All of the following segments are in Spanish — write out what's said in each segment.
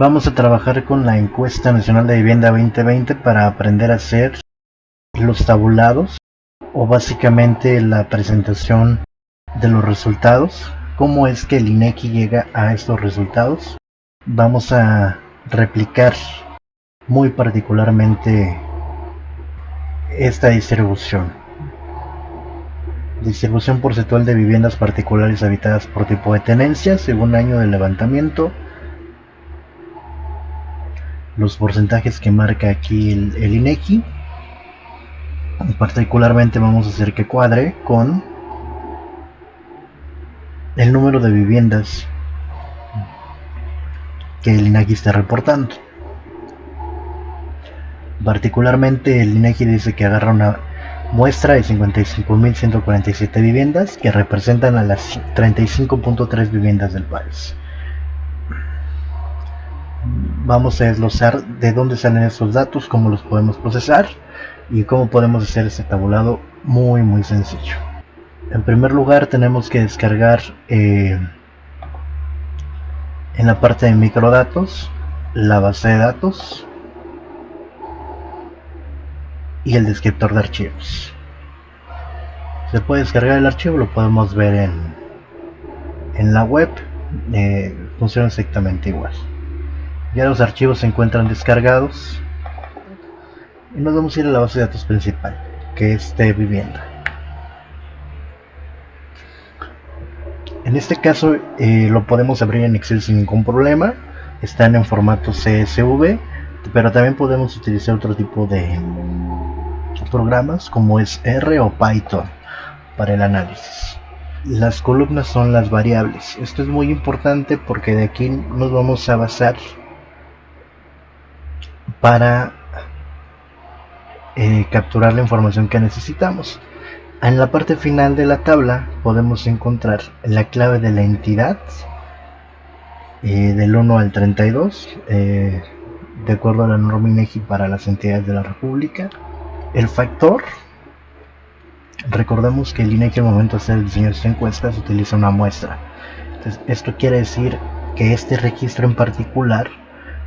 Vamos a trabajar con la encuesta nacional de vivienda 2020 para aprender a hacer los tabulados o básicamente la presentación de los resultados. ¿Cómo es que el INEGI llega a estos resultados? Vamos a replicar muy particularmente esta distribución porcentual de viviendas particulares habitadas por tipo de tenencia según año de levantamiento. Los porcentajes que marca aquí el INEGI. Particularmente vamos a hacer que cuadre con el número de viviendas que el INEGI está reportando. Particularmente el INEGI dice que agarra una muestra de 55.147 viviendas que representan a las 35.3 viviendas del país. Vamos a desglosar de dónde salen esos datos, cómo los podemos procesar y cómo podemos hacer este tabulado muy sencillo. En primer lugar tenemos que descargar en la parte de microdatos la base de datos y el descriptor de archivos. Se puede descargar el archivo, lo podemos ver en la web, funciona exactamente igual. Ya los archivos se encuentran descargados y nos vamos a ir a la base de datos principal, que es de vivienda. En este caso lo podemos abrir en Excel sin ningún problema, están en formato CSV, pero también podemos utilizar otro tipo de programas como es R o Python para el análisis. Las columnas son las variables. Esto es muy importante porque de aquí nos vamos a basar para capturar la información que necesitamos. En la parte final de la tabla podemos encontrar la clave de la entidad del 1 al 32 de acuerdo a la norma INEGI para las entidades de la República. El factor, recordemos que el INEGI al momento de hacer el diseño de esta encuesta se utiliza una muestra. Entonces, esto quiere decir que este registro en particular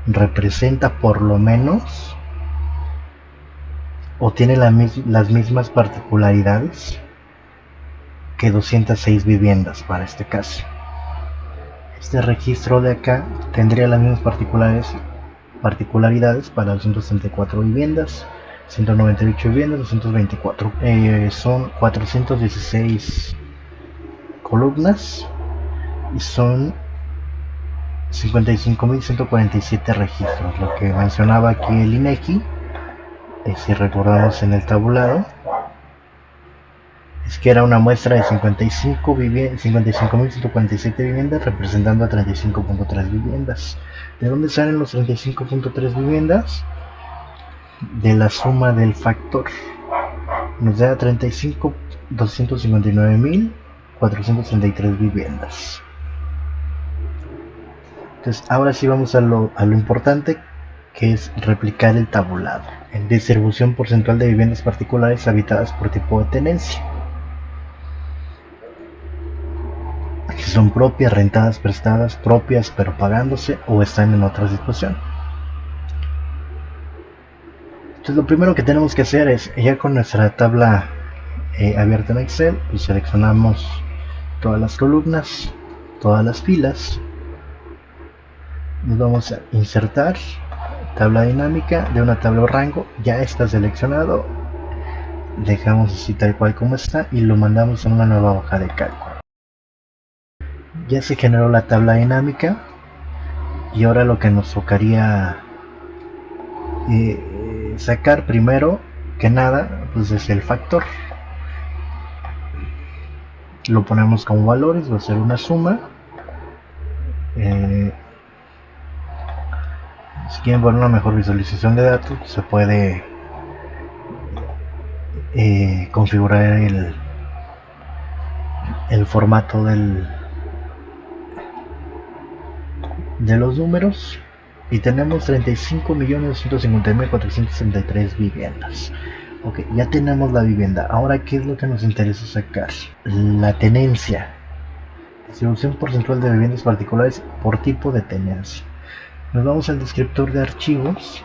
representa por lo menos o tiene las mismas particularidades que 206 viviendas para este caso. Este registro de acá tendría las mismas particularidades para 234 viviendas, 198 viviendas, 224. Son 416 columnas y son 55.147 registros. Lo que mencionaba aquí el INEGI, si recordamos en el tabulado, es que era una muestra de 55.147 viviendas representando a 35.3 viviendas. ¿De dónde salen los 35.3 viviendas? De la suma del factor. Nos da 259.433 viviendas. Entonces ahora sí vamos a lo importante, que es replicar el tabulado en distribución porcentual de viviendas particulares habitadas por tipo de tenencia. Si son propias, rentadas, prestadas, propias pero pagándose o están en otra situación. Entonces lo primero que tenemos que hacer es, ya con nuestra tabla abierta en Excel, pues seleccionamos todas las columnas, todas las filas. Nos vamos a insertar tabla dinámica de una tabla o rango, ya está seleccionado, dejamos así tal cual como está y lo mandamos a una nueva hoja de cálculo. Ya se generó la tabla dinámica y ahora lo que nos tocaría sacar primero que nada pues es el factor. Lo ponemos como valores, va a ser una suma. Si quieren ver una mejor visualización de datos, se puede configurar el formato de los números y tenemos 35.250.463 viviendas. Ok, ya tenemos la vivienda. Ahora, ¿qué es lo que nos interesa sacar? La tenencia. Distribución porcentual de viviendas particulares por tipo de tenencia. Nos vamos al descriptor de archivos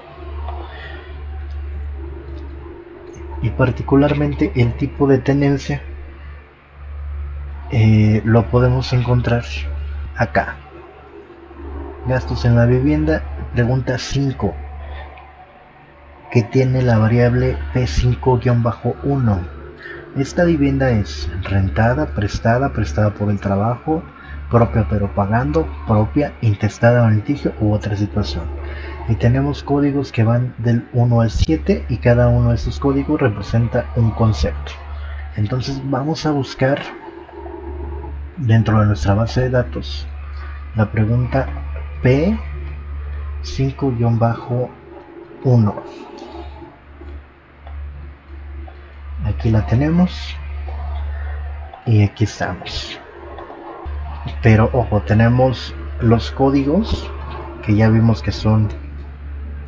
y particularmente el tipo de tenencia lo podemos encontrar acá. Gastos en la vivienda, pregunta 5, que tiene la variable P5-1. Esta vivienda es rentada, prestada, prestada por el trabajo, propia pero pagando, propia, intestada o en litigio u otra situación. Y tenemos códigos que van del 1 al 7 y cada uno de estos códigos representa un concepto. Entonces vamos a buscar dentro de nuestra base de datos la pregunta P5-1. Aquí la tenemos y aquí estamos. Pero ojo, tenemos los códigos que ya vimos que son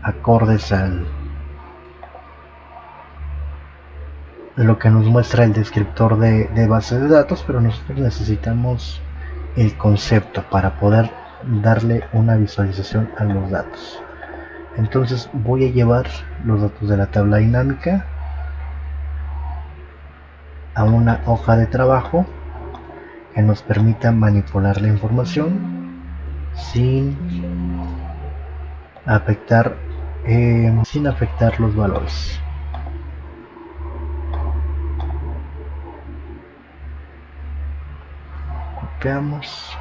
acordes al lo que nos muestra el descriptor de base de datos, pero nosotros necesitamos el concepto para poder darle una visualización a los datos. Entonces voy a llevar los datos de la tabla dinámica a una hoja de trabajo que nos permita manipular la información sin afectar los valores. Copiamos,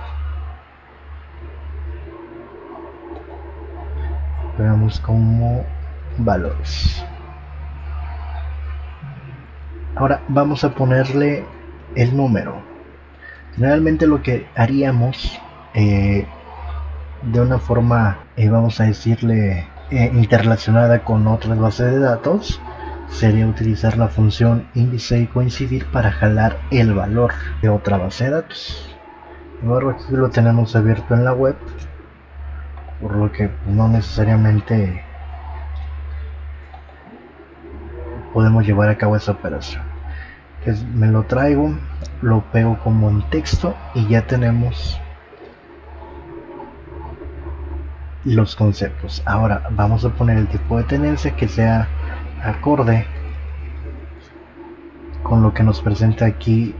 pegamos como valores. Ahora vamos a ponerle el número. Generalmente lo que haríamos de una forma, vamos a decirle, interrelacionada con otras bases de datos, sería utilizar la función índice y coincidir para jalar el valor de otra base de datos. Sin embargo, aquí lo tenemos abierto en la web, por lo que no necesariamente podemos llevar a cabo esa operación. Entonces me lo traigo, lo pego como en texto y ya tenemos los conceptos. Ahora vamos a poner el tipo de tenencia que sea acorde con lo que nos presenta aquí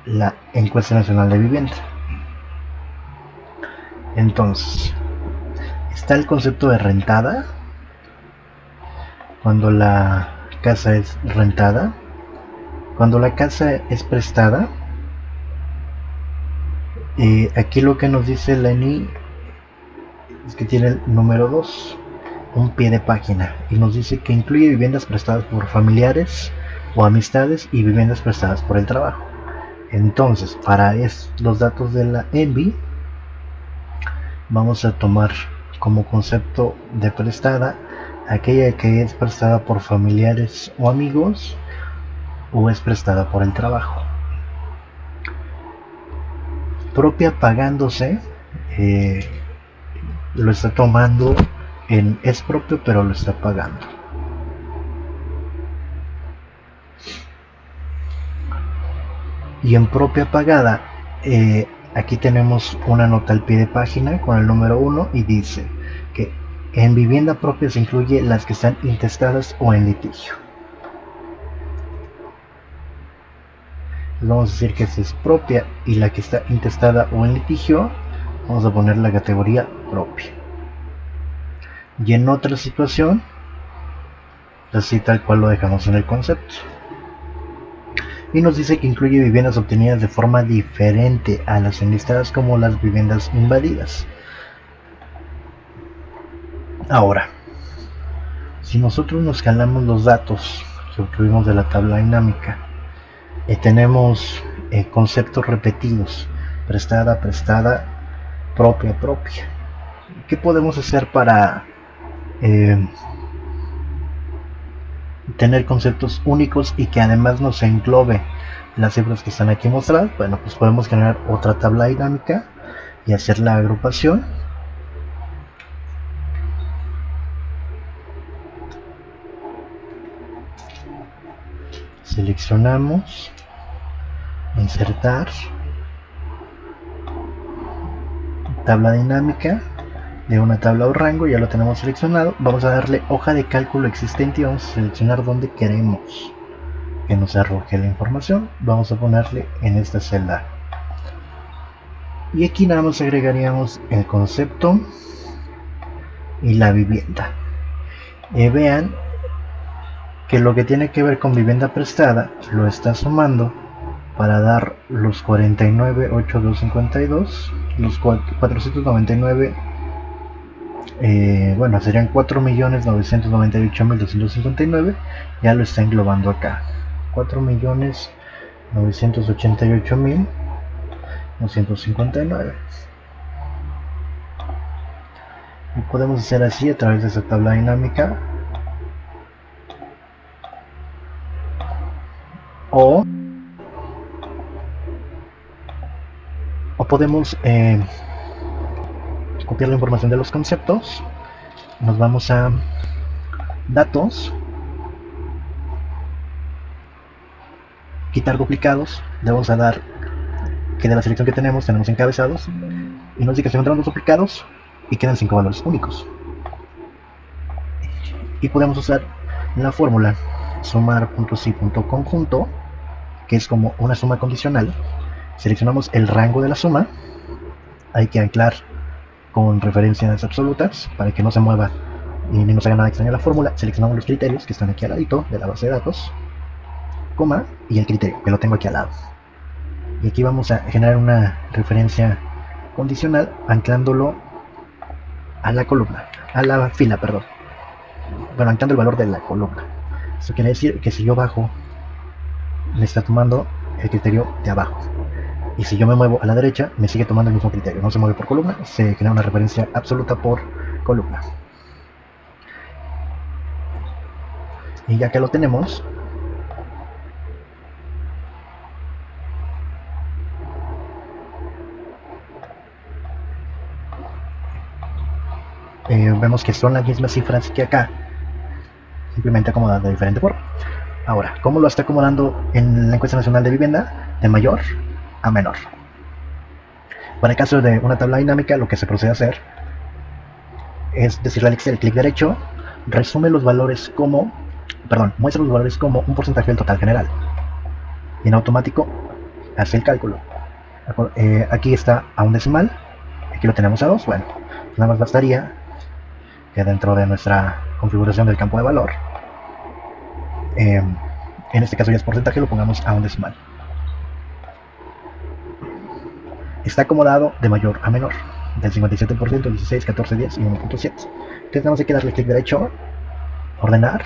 la encuesta nacional de vivienda. Entonces está el concepto de rentada, cuando la casa es rentada, cuando la casa es prestada. Aquí lo que nos dice la ENI es que tiene el número 2, un pie de página, y nos dice que incluye viviendas prestadas por familiares o amistades y viviendas prestadas por el trabajo. Entonces, para los datos de la ENVI, vamos a tomar como concepto de prestada aquella que es prestada por familiares o amigos o es prestada por el trabajo. Propia pagándose, lo está tomando en es propio, pero lo está pagando. Y en propia pagada, aquí tenemos una nota al pie de página con el número 1 y dice que en vivienda propia se incluye las que están intestadas o en litigio. Vamos a decir que esa es propia y la que está intestada o en litigio, vamos a poner la categoría propia. Y en otra situación, así tal cual lo dejamos en el concepto. Y nos dice que incluye viviendas obtenidas de forma diferente a las enlistadas como las viviendas invadidas. Ahora, si nosotros nos calamos los datos que obtuvimos de la tabla dinámica, tenemos conceptos repetidos: prestada, prestada, propia, propia. ¿Qué podemos hacer para tener conceptos únicos y que además nos englobe las cifras que están aquí mostradas? Bueno, pues podemos generar otra tabla dinámica y hacer la agrupación. Seleccionamos, insertar, tabla dinámica de una tabla o rango, ya lo tenemos seleccionado. Vamos a darle hoja de cálculo existente y vamos a seleccionar donde queremos que nos arroje la información. Vamos a ponerle en esta celda y aquí nada más agregaríamos el concepto y la vivienda. Vean que lo que tiene que ver con vivienda prestada lo está sumando para dar los 49,8252, los 499, bueno, serían 4.998.259, ya lo está englobando acá, 4.988.259. Y podemos hacer así a través de esta tabla dinámica, o podemos copiar la información de los conceptos. Nos vamos a datos, quitar duplicados, le vamos a dar que de la selección que tenemos encabezados y nos dice que se encontraron 2 duplicados y quedan 5 valores únicos. Y podemos usar la fórmula sumar.si.conjunto, que es como una suma condicional. Seleccionamos el rango de la suma, hay que anclar con referencias absolutas para que no se mueva y ni nos haga nada extraño la fórmula. Seleccionamos los criterios que están aquí al ladito de la base de datos, coma, y el criterio que lo tengo aquí al lado. Y aquí vamos a generar una referencia condicional anclándolo a la columna, a la fila, perdón. Bueno, anclando el valor de la columna. Esto quiere decir que si yo bajo, me está tomando el criterio de abajo. Y si yo me muevo a la derecha, me sigue tomando el mismo criterio. No se mueve por columna, se genera una referencia absoluta por columna. Y ya que lo tenemos, vemos que son las mismas cifras que acá, simplemente acomodadas de diferente forma. Ahora, ¿cómo lo está acomodando en la encuesta nacional de vivienda? De mayor a menor. Para el caso de una tabla dinámica, lo que se procede a hacer es decirle al Excel clic derecho, resume los valores como, muestra los valores como un porcentaje del total general. Y en automático hace el cálculo. Aquí está a un decimal, aquí lo tenemos a 2. Bueno, nada más bastaría que dentro de nuestra configuración del campo de valor, en este caso ya es porcentaje, lo pongamos a un decimal. Está acomodado de mayor a menor, del 57%, 16, 14, 10 y 1.7. Entonces nada más hay que darle clic derecho, ordenar,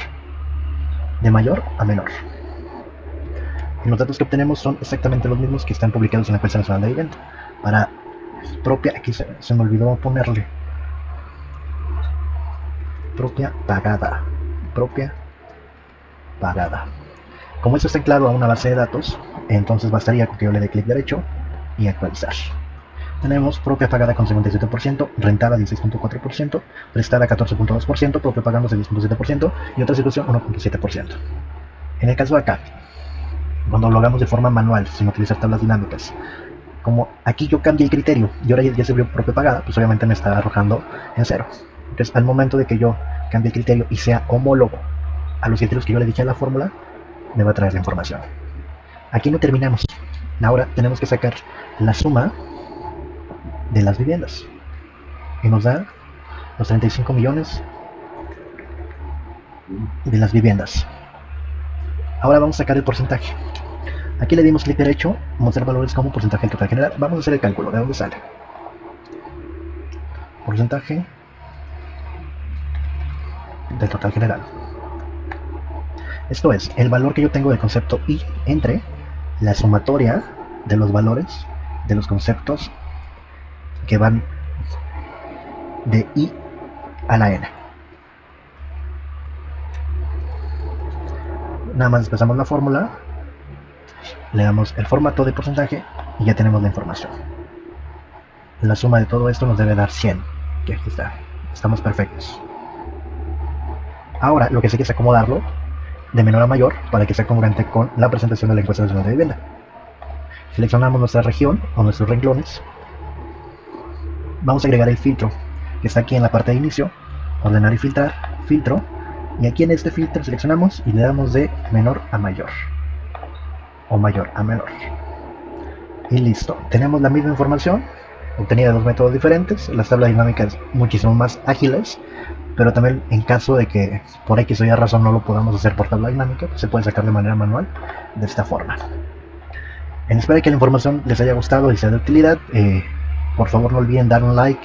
de mayor a menor. Y los datos que obtenemos son exactamente los mismos que están publicados en la encuesta nacional de vivienda. Para propia, aquí se me olvidó ponerle propia pagada. Como esto está anclado a una base de datos, entonces bastaría con que yo le dé clic derecho y actualizar. Tenemos propia pagada con 57%, rentada 16.4%, prestada 14.2%, propia pagando 6.7% y otra ejecución 1.7%. En el caso de acá, cuando lo hagamos de forma manual, sin utilizar tablas dinámicas, como aquí yo cambié el criterio y ahora ya se vio propia pagada, pues obviamente me está arrojando en 0. Entonces al momento de que yo cambie el criterio y sea homólogo a los criterios que yo le dije a la fórmula, me va a traer la información. Aquí no terminamos. Ahora tenemos que sacar la suma de las viviendas y nos da los 35 millones de las viviendas. Ahora vamos a sacar el porcentaje. Aquí le dimos clic derecho, mostrar valores como porcentaje del total general. Vamos a hacer el cálculo de dónde sale. Porcentaje del total general. Esto es el valor que yo tengo del concepto I entre la sumatoria de los valores de los conceptos que van de I a la N. Nada más desplazamos la fórmula, le damos el formato de porcentaje y ya tenemos la información. La suma de todo esto nos debe dar 100, que aquí está. Estamos perfectos. Ahora lo que sí que es acomodarlo de menor a mayor para que sea congruente con la presentación de la encuesta nacional de vivienda. Seleccionamos nuestra región o nuestros renglones, vamos a agregar el filtro que está aquí en la parte de inicio, ordenar y filtrar, filtro, y aquí en este filtro seleccionamos y le damos de menor a mayor o mayor a menor, y listo. Tenemos la misma información obtenida de dos métodos diferentes, las tablas dinámicas muchísimo más ágiles, pero también en caso de que por X o Y razón no lo podamos hacer por tabla dinámica, pues se puede sacar de manera manual de esta forma. Espero que la información les haya gustado y sea de utilidad. Por favor no olviden dar un like,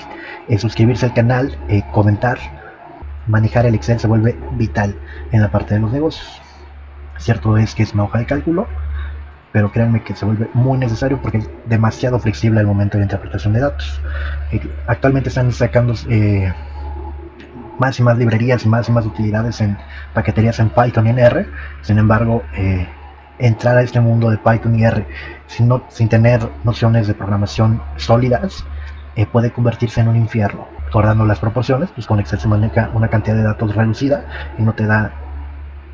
suscribirse al canal, comentar. Manejar el Excel se vuelve vital en la parte de los negocios. Cierto es que es una hoja de cálculo, pero créanme que se vuelve muy necesario porque es demasiado flexible al momento de interpretación de datos. Actualmente están sacando más y más librerías, más y más utilidades en paqueterías en Python y en R. Sin embargo, entrar a este mundo de Python y R sin tener nociones de programación sólidas puede convertirse en un infierno. Guardando las proporciones, pues con Excel se maneja una cantidad de datos reducida y no te da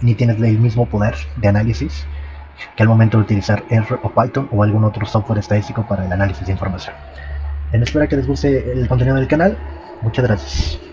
ni tienes el mismo poder de análisis que al momento de utilizar R o Python o algún otro software estadístico para el análisis de información. Espero que les guste el contenido del canal. Muchas gracias.